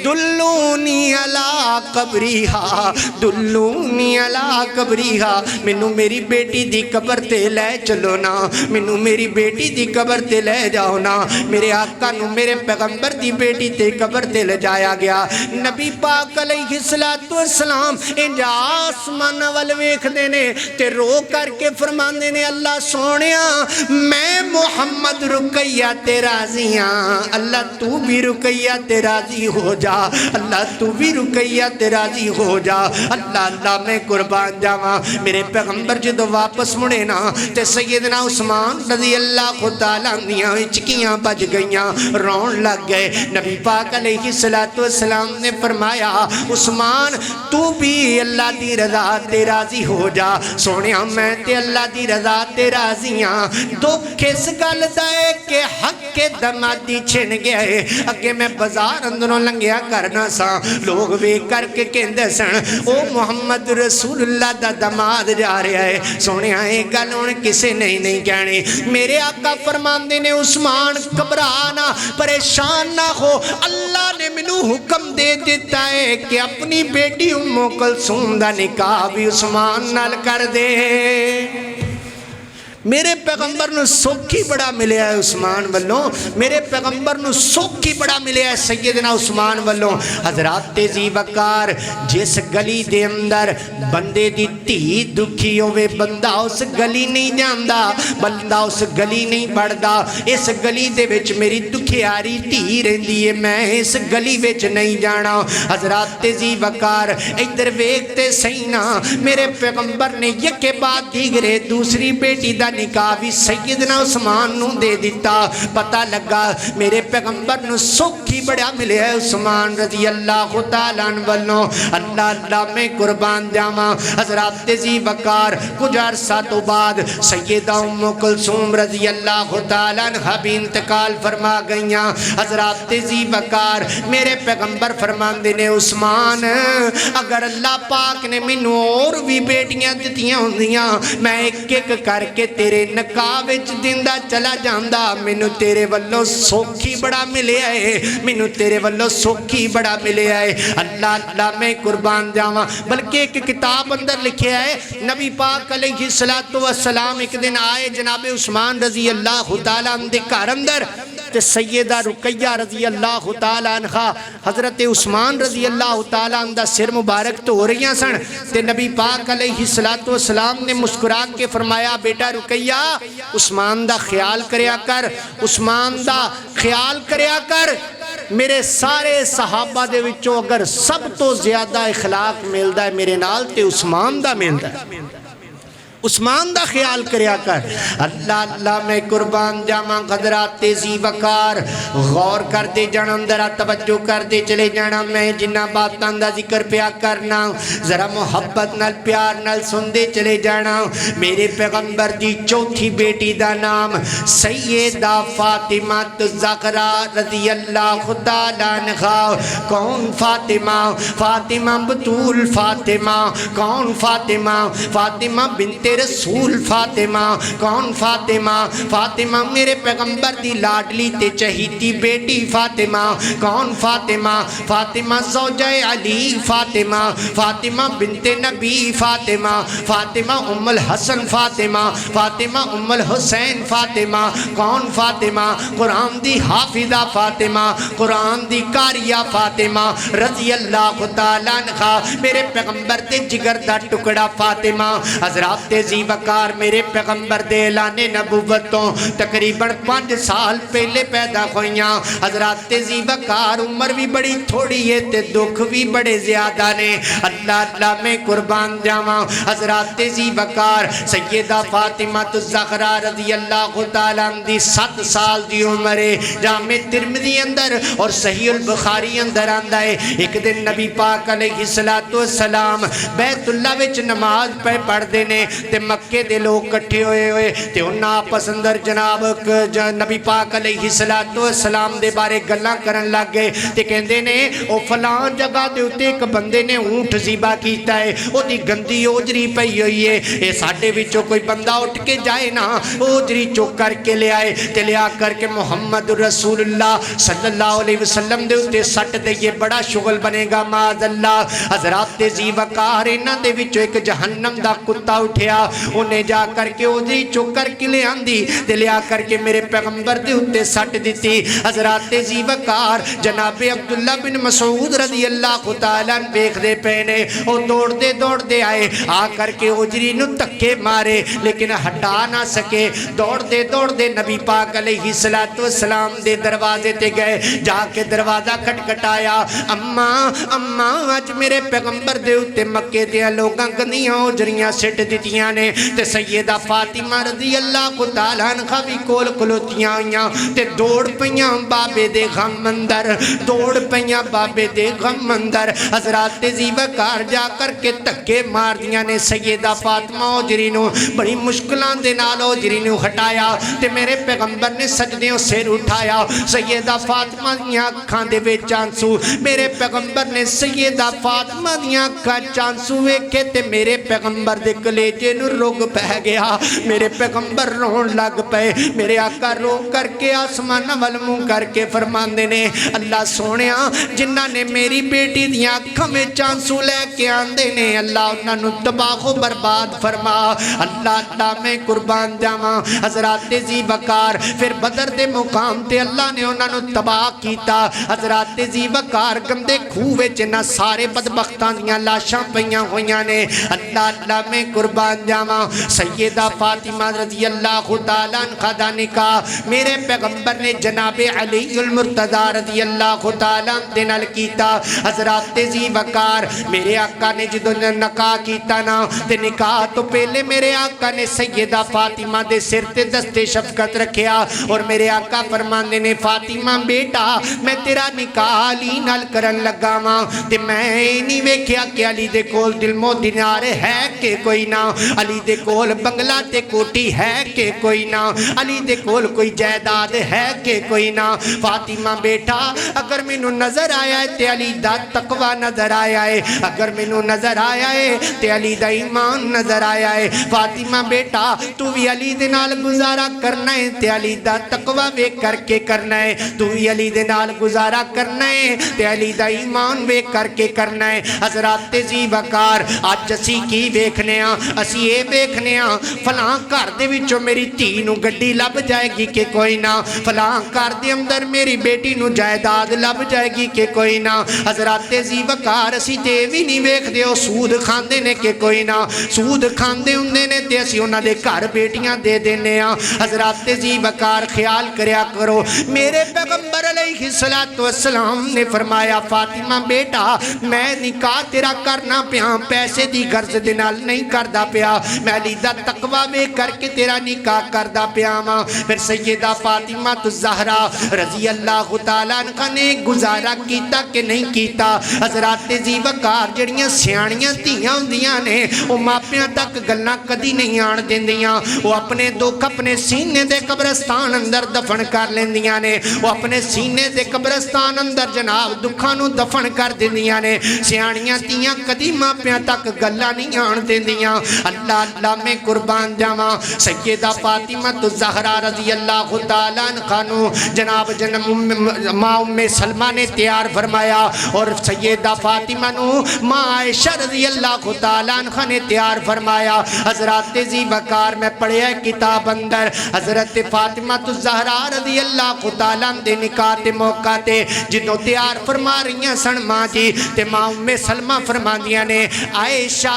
دلونی علا قبریہا دلونی علا قبریہا منو میری بیٹی دی قبر تے لے چلو نا منو میری بیٹی دی قبر تے لے جاؤ نا میرے آقا نو میرے پیغمبر دی بیٹی تے قبر تے لے جایا گیا نبی پاک علیہ السلام انجا آسمان وال ویکھ دینے تے رو کر کے فرماندے نے اللہ سونیا میں محمد رقیہ تے راضیاں اللہ تو بھی رقیہ تے راضی ہو جا اللہ تو بھی رقیہ تے راضی ہو جا اللہ اللہ میں قربان جاواں میرے پیغمبر جدو واپس مڑے نا تے سیدنا عثمان رضی اللہ تعالیٰ دیاں چکیاں بج گئیاں رون لگ گئے نبی پاک علیہ السلام نے فرمایا عثمان تو بھی اللہ دی رضا تے راضی ہو جا سونیا میں تے اللہ دی رضا تے راضیاں دکھ اس گل دائے کہ حق کے دمادی چھن گیا ہے اگے میں بازار اندروں لنگیا کرنا سا لوگ وے کر کے کہندے سن او محمد رسول اللہ دا دماد جا رہا ہے سونیا ایک گل ان کسے نہیں کہنے میرے آقا فرماندے نے عثمان گھبرانا پریشان نہ ہو اللہ نے منو حکم دے دیتا ہے کہ اپنی بیٹی ام کلثوم دا نکاح بھی عثمان نال کر دے میرے پیغمبر نو سوکھی بڑا ملیا ہے عثمان والوں میرے پیغمبر نو سوکھی بڑا ملیا ہے سیدنا عثمان والوں حضرات ذی وقار جس گلی دے اندر بندے دی تھی دکھی ہوئے بندہ اس گلی نہیں جاندہ بندہ اس گلی نہیں بڑھدا اس گلی دے وچ میری دکھیاری تھی رہندی ہے میں اس گلی وچ نہیں جانا حضرات ذی وقار ادھر ویکھتے سینا میرے پیغمبر نے یکے بعد دیگرے دوسری بیٹی دا نکاح بھی سیدنا عثمان نو دے دیتا پتہ لگا میرے پیغمبر نو سکھ ہی بڑا ملے ہے عثمان رضی اللہ تعالیٰ عنہ اللہ میں قربان جاواں حضرات ذی وقار کچھ عرصہ تو بعد سیدہ ام کلثوم رضی اللہ تعالیٰ عنہ بھی انتقال فرما گئیاں حضرات ذی وقار میرے پیغمبر فرماندے نے عثمان اگر اللہ پاک نے مینوں اور بھی بیٹیاں دتیاں ہوندیاں میں ایک ایک کر کے تیرے نکاح وچ دیندا چلا جاندا مینوں تیرے والوں سوکھی بڑا ملے ہے مینوں تیرے والوں سوکھی بڑا ملے ہے اللہ میں قربان جاواں بلکہ ایک کتاب اندر لکھیا ہے نبی پاک علیہ السلام ایک دن آئے جناب عثمان رضی اللہ تعالیٰ عنہ دے گھر اندر تے سیدہ رقیہ رضی اللہ تعالیٰ عنہ حضرت عثمان رضی اللہ تعالیٰ عنہ سر مبارک تو ہو رہی سن تے نبی پاک علیہ السلام نے مسکرا کے فرمایا بیٹا رقیہ عثمان دا خیال کریا کر عثمان دا خیال کریا کر میرے سارے صحابہ دے وچوں اگر سب تو زیادہ اخلاق ملدا ہے میرے نال تے عثمان دا ملدا ہے عثمان دا خیال کریا کر اللہ میں قربان جاواں حضرات ذی وقار غور کر دے جانا اندر توجہ کر دے چلے جانا میں جنہ باتاں دا ذکر پیا کرنا ذرا محبت نال پیار نال سن دے چلے جانا میرے پیغمبر دی چوتھی بیٹی دا نام سیدہ فاطمہ الزہرا رضی اللہ تعالیٰ عنہا کون فاطمہ فاطمہ بطول فاطمہ کون فاطمہ فاطمہ بنت رسول فاطمہ کون فاطمہ فاطمہ میرے پیغمبر دی لاڈلی تے چہیتی بیٹی فاطمہ کون فاطمہ فاطمہ زوجہ علی فاطمہ فاطمہ بنت نبی فاطمہ فاطمہ ام الحسن فاطمہ فاطمہ ام الحسین فاطمہ کون فاطمہ قرآن دی حافظہ فاطمہ قرآن دی قاریہ فاطمہ رضی اللہ تعالیٰ عنہ میرے پیغمبر تے جگر دا ٹکڑا فاطمہ حضرات ذی وقار میرے پیغمبر دے اعلان نبوتوں تقریباً 5 سال پہلے پیدا ہوئیاں حضرات ذی وقار عمر بھی بڑی تھوڑی ہے تے دکھ بھی بڑے زیادہ نے اللہ میں قربان جاواں حضرات ذی وقار سیدہ فاطمہ الزہرا رضی اللہ تعالیٰ عنہ دی 7 سال دی عمر ہے جامع ترمذی اندر اور صحیح البخاری اندر آندا ہے ایک دن نبی پاک علیہ السلام بیت اللہ وچ نماز پڑھ دے نے تے مکے دے لوگ کٹھے ہوئے تے انہاں آپس اندر جناب نبی پاک علیہ السلام دے بارے گلاں کرن لگ گئے تے کہندے نے او فلان جگہ دے اُتے ایک بندے نے اونٹ ذبح کیتا ہے او دی گندی اوجری پئی ہوئی ہے اے ساڈے وچوں کوئی بندہ اٹھ کے جائے نا اوجری چوک کر کے لے آئے تے لے آ کر کے محمد رسول اللہ صلی اللہ علیہ وسلم دے اُتے سٹ دے یہ بڑا شغل بنے گا معاذ اللہ حضرات ذی وقار انہاں دے وچوں ایک جہنم دا کتا اٹھیا انہیں جا کر کے اوجری چوک کر کے لے آندی تے لے آ کر کے میرے پیغمبر دے اُتے سٹ دیتی حضرات ذی وقار جناب عبداللہ بن مسعود رضی اللہ تعالیٰ بیخ دے پہنے او دوڑ دے آئے آ کر کے اوجری نو تکے مارے لیکن ہٹا نہ سکے دوڑ دے نبی پاک علیہ السلام دے دروازے تے گئے جا کے دروازہ کھٹکھٹایا اماں آج میرے پیغمبر دے اُتے مکے دے لوگاں گندیاں اوجریاں سٹ دیتیاں نے تے سیدہ فاطمہ رضی اللہ تعالیٰ عنہ بھی کول کلوتیاں ہویاں تے دوڑ پیاں بابے دے غم اندر حضرات ذی وقار جا کر کے تکے مار دیاں نے سیدہ فاطمہ اوجری نو بڑی مشکلان دے نال اوجری نو ہٹایا تے میرے پیغمبر نے سجدیوں سر اٹھایا سیدہ فاطمہ دیاں اکھاں دے وچ آنسو میرے پیغمبر نے سیدہ فاطمہ دیاں اکھاں چانسو ویکھے تے میرے پیغمبر دے کلیجے نو رگ پہ گیا میرے پیغمبر رون لگ پے میرے آقا رو کر کے آسمان ول منہ کر کے فرماندے نے اللہ سونیا جنہ نے میری بیٹی دیاں اکھاں میں چانسو لے کے آندے نے اللہ انہاں نو تباہ و برباد فرما اللہ میں قربان جاواں حضرات ذی وقار پھر بدر دے مقام تے اللہ نے انہاں نو تباہ کیتا حضرات ذی وقار گندے کھوہ وچ نہ سارے بدبختاں دیاں لاشاں پیاں ہویاں نے اللہ میں قربان جاواں سیدہ فاطمہ رضی اللہ تعالیٰ عنہ دا نکاح میرے پیغمبر نے جناب علی المرتضی رضی اللہ تعالیٰ دے نال کیتا حضرات زی وقار میرے آقا نے جدو نکاح کیتا نا تے نکاح تو پہلے میرے آقا نے سیدہ فاطمہ دے سر تے دست شفقت رکھیا اور میرے آقا فرماندے نے فاطمہ بیٹا میں تیرا نکاح علی نال کرن لگا ماں تے میں نہیں ویکھیا کہ علی دے کول دلمو دینار ہے کہ کوئی نہ علی دے کول بنگلہ تے کوٹی ہے کہ کوئی نہ علی دے کول کوئی جائیداد ہے کہ کوئی نہ فاطمہ بیٹا اگر مینوں نظر آیا ہے تے علی دا تقوی نظر آیا ہے اگر مینوں نظر آیا ہے تے علی دا ایمان نظر آیا ہے فاطمہ بیٹا تو بھی علی دے نال گزارا کرنا ہے تے علی دا تقوی ویکھ کر کے کرنا ہے تو بھی علی دے نال گزارا کرنا ہے تے علی دا ایمان ویکھ کر کے کرنا ہے حضرات زی وقار اج اسی کی ویکھنے ہاں اسی اے ویکھنے ہاں فلاں گھر دے وچوں میری دھی نوں گڈی لب جائے گی کہ کوئی نہ فلاں گھر دے اندر میری بیٹی نوں جائیداد لب جائے گی کہ کوئی نہ حضرات زی وقار اسی تے وی نہیں ویکھدے او سود کھاندے نے کہ کوئی نہ سود کھاندے ہوندے نے تے اسی انہاں دے گھر بیٹیاں دے دینے ہاں حضرات زی وقار خیال کریا کرو میرے پیغمبر علیہ السلام نے فرمایا فاطمہ بیٹا میں نکاح تیرا کرنا پیا پیسے دی غرض دے نال نہیں کردا پیا میں علی دا تقوی ویکھ کر کے تیرا نکاح کردا پیا ماں پھر سیدہ فاطمہ الزہرا رضی اللہ تعالیٰ عنہ نے گزارا کیتا کہ نہیں کیتا حضرات زی وقار جڑیاں سیاںیاں دھیاں ہوندیاں نے او ماپیاں تک گلاں کدی نہیں آن دیندیاں وہ اپنے دکھ اپنے سینے دے قبرستان اندر دفن کر لیندیاں نے وہ اپنے سینے دے قبرستان اندر جناب دکھاں نوں دفن کر دیندیاں نے سیاںیاں دھیاں کدی ماپیاں تک گلاں نہیں آن دیندیاں اللہ اللہ میں قربان جاواں سیدہ فاطمہ الزہرا رضی اللہ تعالیٰ عنہ نو جناب ماں ام سلمہ نے تیار فرمایا اور سیدہ فاطمہ نو ماں عائشہ رضی اللہ تعالیٰ عنہ نے تیار فرمایا حضرات زی وقار میں پڑھیا کتاب اندر حضرت فاطمہ الزہرا رضی اللہ تعالیٰ دے نکاح تے موقع تے جنوں تیار فرما رہیاں سن ماں جی تے ماں ام سلمہ فرماندیاں نے عائشہ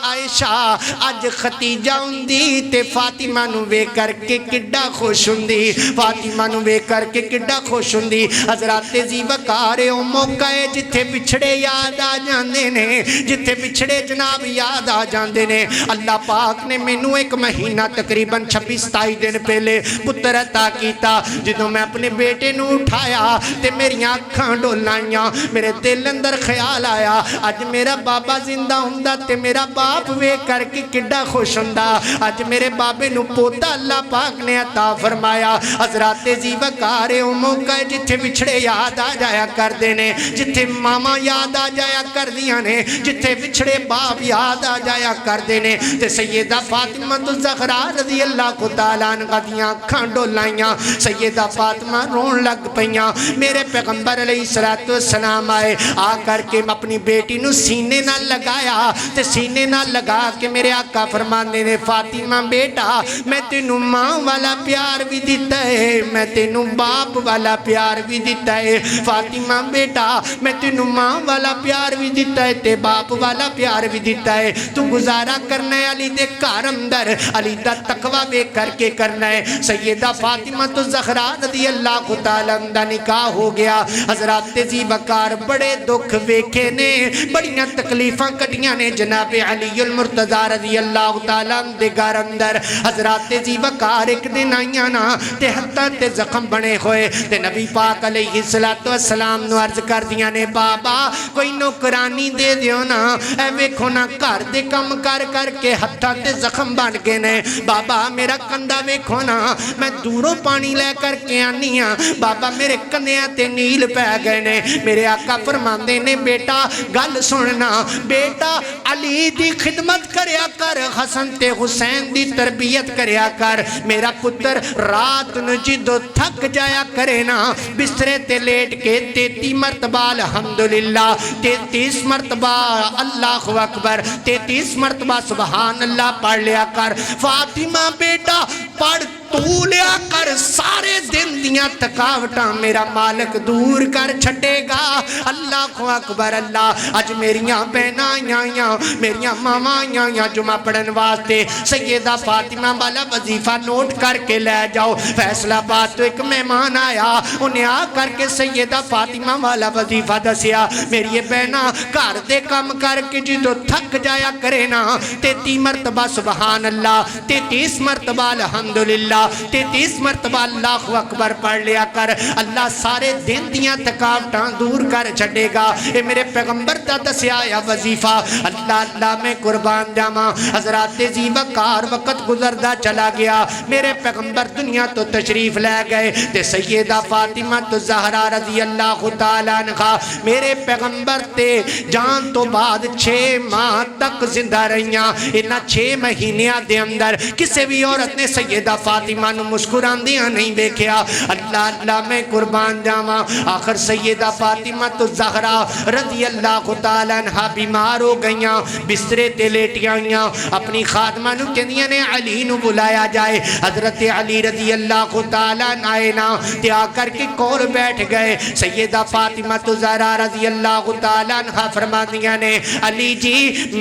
عائشہ اج ختیجہ ہوندی تے فاطمہ نو ویکھ کر کے کڈا خوش ہوندی فاطمہ نو ویکھ کر کے کڈا خوش ہوندی حضرات زی وقار او موقع ہے جتھے پچھڑے یاد آ جاندے نے جتھے پچھڑے جناب یاد آ جاندے نے اللہ پاک نے مینوں ایک مہینہ تقریباً 26-27 دن پہلے پتر عطا کیتا جدوں میں اپنے بیٹے نو اٹھایا تے میری اکھاں ڈولائیاں میرے دل اندر خیال آیا اج میرا بابا زندہ ہوندا تے میرا باپ ویکھ کر کے کڈا خوش ہوندا اج میرے بابے نو پوتا اللہ پاک نے عطا فرمایا حضرات زی وقار او موقع جتھے بچھڑے یاد آ جایا کردے نے جتھے ماما یاد آ جایا کردیاں نے جتھے بچھڑے باپ یاد آ جایا کردے نے تے سیدہ فاطمہ الزہرا رضی اللہ تعالیٰ عنہ دیاں اکھاں ڈولائیاں سیدہ فاطمہ رون لگ پیاں میرے پیغمبر علیہ السلام آئے آ کر کے اپنی بیٹی نو سینے نہ لگایا تے سینے نہ لگا کے میرے آقا فرمانے نے فاطمہ بیٹا میں تینوں ماں والا پیار بھی دیتا ہے میں تینوں باپ والا پیار بھی دیتا ہے فاطمہ بیٹا میں تینوں ماں والا پیار بھی دیتا ہے تے باپ والا پیار بھی دیتا ہے تو گزارا کرنا ہے علی دے گھر اندر علی دا تقوی ویکھ کر کے کرنا ہے سیدہ فاطمہ الزہرا رضی اللہ تعالیٰ عنہ نکاح ہو گیا حضرات زی وقار بڑے دکھ ویکھے نے بڑیاں تکلیفاں کٹیاں نے جناب علی المرتضی رضی اللہ تعالیٰ دے گھر اندر حضرات زی وقار ایک دن آئیاں نا تے ہتھاں تے زخم بنے ہوئے تے نبی پاک علیہ السلام نو عرض کر دیاں نے بابا کوئی نوکرانی دے دیو نا اے ویکھو نا گھر دے کم کر کر کے ہتھاں تے زخم بن گئے نے بابا میرا کندھا ویکھو نا میں دوروں پانی لے کر کے آنی ہاں بابا میرے کندھیاں تے نیل پے گئے نے میرے آقا فرماندے نے بیٹا گل سننا بیٹا علی دی خدمت کریا کر حسن تے حسین دی تربیت کریا کر میرا پتر رات نو جدو تھک جایا کرے نا بسترے تے لیٹ کے 33 مرتبہ الحمدللہ 33 مرتبہ اللہ اکبر 33 مرتبہ سبحان اللہ پڑھ لیا کر فاطمہ بیٹا پڑھ تو لیا کر پیغمبر سارے دن دیاں تھکاوٹاں میرا مالک دور کر چھٹے گا۔ اللہ کو اکبر اللہ۔ اج میریاں بہناں آئیاں، میریاں ماما آئیاں جمعہ پڑھن واسطے، سیدہ فاطمہ والا وظیفہ نوٹ کر کے لے جاؤ۔ فیصلہ آباد تو ایک مہمان آیا، انہیں آ کر کے سیدہ فاطمہ والا وظیفہ دسیا۔ میری یہ بہناں گھر دے کم کر کے جدو تھک جایا کرے نا، 33 مرتبہ سبحان اللہ، 33 مرتبہ الحمدللہ، 33 مرتبہ اللہ اکبر پڑھ لیا کر۔ اللہ سارے دن دیاں تھکاوٹاں دور کر چھڑے گا۔ اے میرے پیغمبر دا دسیا یا وظیفہ۔ اللہ اللہ میں قربان جاواں، حضرات زی وقار وقت گزردا چلا گیا، میرے پیغمبر دنیا تو تشریف لے گئے تے سیدہ فاطمہ تو زہرا رضی اللہ تعالیٰ عنہا میرے پیغمبر تے جان تو بعد 6 ماہ تک زندہ رہیاں۔ انہاں 6 مہینیاں دے اندر کسے بھی عورت نے سیدہ فاطمہ نو مسکران دیاں نہیں بیکھیا۔ اللہ اللہ میں قربان جاواں، آخر سیدہ فاطمہ تو زہرا رضی اللہ تعالیٰ عنہا بیمار ہو گئیاں، بسترے تے لیٹیاں ہوئیاں۔ اپنی خادمہ نو کہندیاں نے علی نو بلایا جائے۔ حضرت علی رضی اللہ تعالیٰ آئے نا تے آ کر کے کول بیٹھ گئے۔ سیدہ فاطمہ تو زہرا رضی اللہ تعالیٰ عنہا فرما دیا نے علی جی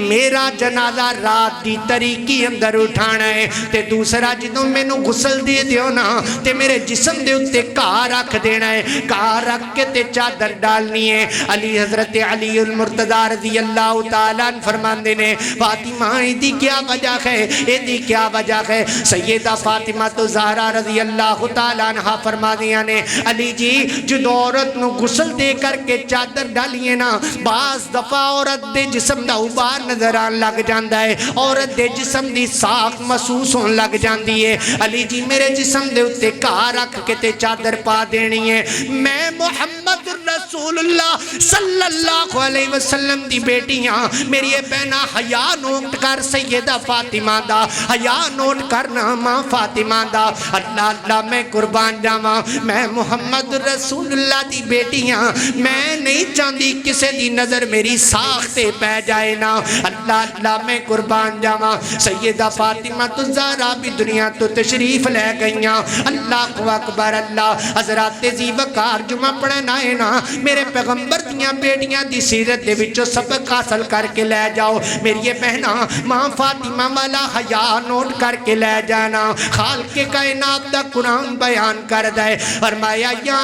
میرا جنازہ رات دی طریقی اندر اٹھانا ہے تے دوسرا جدوں میں نو غسل دے دیو نا تے میرے جسم دے اتے کار رکھ دینا ہے، کار رکھ کے تے چادر ڈالنی ہے۔ علی حضرت علی المرتضی رضی اللہ تعالیٰ فرماندے نے فاطمہ ایدی کیا وجہ ہے، ایدی کیا وجہ ہے؟ سیدہ فاطمہ تو زہرا رضی اللہ تعالیٰ عنہ فرما دیا نے علی جی جدو عورت نو غسل دے کر کے چادر ڈالیے نا بعض دفعہ عورت دے جسم دا اوبار نظر آن لگ جاندہ ہے، عورت دے جسم دی ساکھ محسوس ہون لگ جاندی ہے۔ علی جی میرے جسم دے اتے کار رکھ کے تے چادر پا دینی ہے، میں محمد رسول اللہ صلی اللہ علیہ وسلم دی بیٹیاں میری بہنا حیا نوٹ کر سیدہ فاطمہ دا، حیا نوٹ کرنا ماں فاطمہ دا۔ اللہ اللہ میں قربان جاواں، میں محمد رسول اللہ دی بیٹیاں، میں نہیں چاندی کسے دی نظر میری ساختے پہ جائے نا۔ اللہ اللہ میں قربان جاواں، سیدہ فاطمہ تو زہرا بھی دنیا تو تشریف لے گئیاں۔ اللہ کو اکبر اللہ۔ حضرات زی وقار جمعہ پڑھن آئے نا میرے پیغمبر دیاں بیٹیاں دی سیرت دے وچوں سبق حاصل کر کے لے جاؤ۔ میری یہ بہنا ماں فاطمہ والا حیا نوٹ کر کے لے جانا۔ خالق کائنات دا قرآن بیان کر دے، فرمایا یا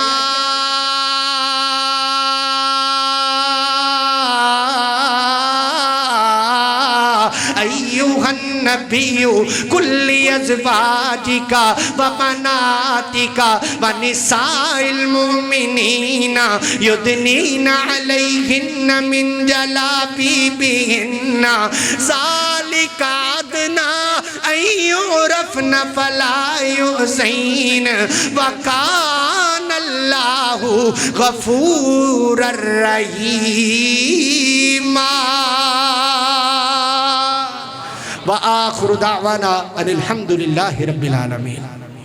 ایوہ النبی کل ازواجکا و بناتکا و نساء المؤمنین یدنین علیہن من جلابیبہن ذالک ادنا ان یعرفن فلا یؤذین وکان اللہ غفور الرحیم۔ وآخر دعوانا ان الحمد للہ رب العالمین۔